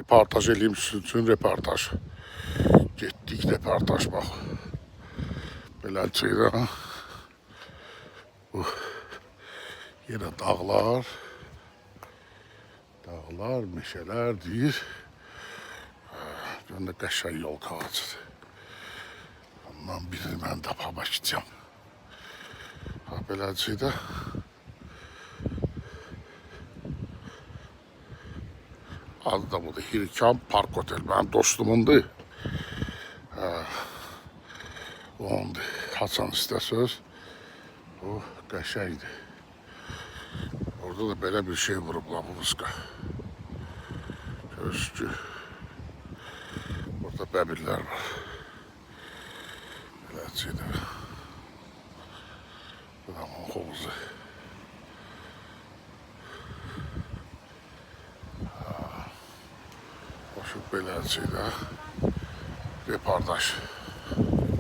Reportaj eləyim sizin üçün reportaj. Getdik reportaj bax. Beləliklə bu yenə dağlar, meşələr deyir. Görün də qəşəng yol kağıcıdır. Ondan birini mən tapama gideceğim. Beləliklə adı da budur. Hirkan Park Otel. Benim dostumundur. Ondur. Haçan istəsəz. O qəşəngdir. Orada da belə bir şey vurublar bu vıska. Görürsünüz ki, burada bəbirlər var. Beləliklə. Bu da hovuzu. Beləliklə reportaj.